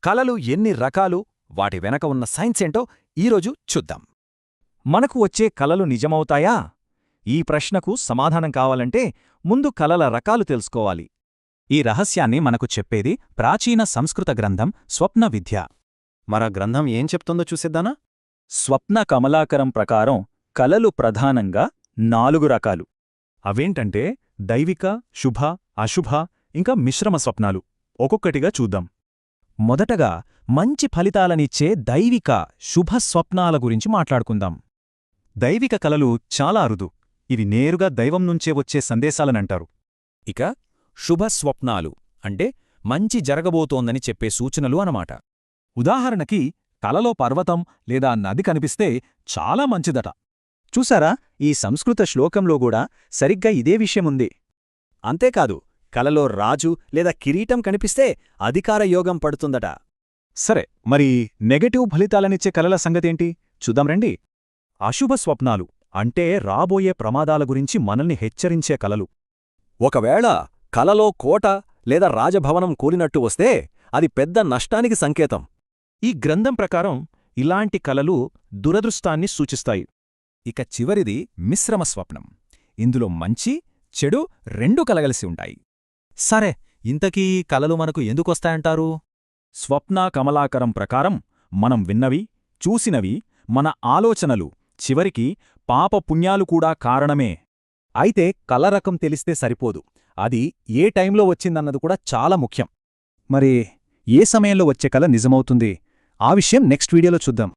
కలలు ఎన్ని రకాలు, వాటి వెనక ఉన్న సైన్సేంటో ఈరోజు చూద్దాం. మనకు వచ్చే కలలు నిజమవుతాయా? ఈ ప్రశ్నకు సమాధానం కావాలంటే ముందు కలల రకాలు తెలుసుకోవాలి. ఈ రహస్యాన్ని మనకు చెప్పేది ప్రాచీన సంస్కృత గ్రంథం స్వప్న విద్య. మన గ్రంథం ఏం చెప్తుందో చూసేద్దానా? స్వప్న కమలాకరం ప్రకారం కలలు ప్రధానంగా 4 రకాలు. అవేంటంటే దైవిక, శుభ, అశుభ, ఇంకా మిశ్రమ స్వప్నాలు. ఒక్కొక్కటిగా చూద్దాం. మొదటగా మంచి ఫలితాలనిచ్చే దైవిక, శుభ స్వప్నాల గురించి మాట్లాడుకుందాం. దైవిక కలలు చాలా అరుదు. ఇవి నేరుగా దైవం నుంచే వచ్చే సందేశాలనంటారు. ఇక శుభస్వప్నాలు అంటే మంచి జరగబోతోందని చెప్పే సూచనలు అన్నమాట. ఉదాహరణకి కలలో పర్వతం లేదా నది కనిపిస్తే చాలా మంచిదట. చూసారా, ఈ సంస్కృత శ్లోకంలో కూడా సరిగ్గా ఇదే విషయముంది. అంతేకాదు, కలలో రాజు లేదా కిరీటం కనిపిస్తే అధికార యోగం పడుతుందట. సరే, మరి నెగటివ్ ఫలితాలనిచ్చే కలల సంగతేంటి చూద్దాం రండి. అశుభ స్వప్నాలు అంటే రాబోయే ప్రమాదాల గురించి మనల్ని హెచ్చరించే కలలు. ఒకవేళ కలలో కోట లేదా రాజభవనం కూలినట్టు వస్తే అది పెద్ద నష్టానికి సంకేతం. ఈ గ్రంథం ప్రకారం ఇలాంటి కలలు దురదృష్టాన్ని సూచిస్తాయి. ఇక చివరిది మిశ్రమ స్వప్నం. ఇందులో మంచి, చెడు రెండూ కలగలిసి ఉంటాయి. సరే, ఇంతకీ కలలు మనకు ఎందుకొస్తాయంటారు? స్వప్న కమలాకరం ప్రకారం మనం విన్నవి, చూసినవి, మన ఆలోచనలు, చివరికి పాపపుణ్యాలు కూడా కారణమే. అయితే కల రకం తెలిస్తే సరిపోదు. అది ఏ టైంలో వచ్చిందన్నది కూడా చాలా ముఖ్యం. మరి ఏ సమయంలో వచ్చే కల నిజమవుతుంది? ఆ విషయం నెక్స్ట్ వీడియోలో చూద్దాం.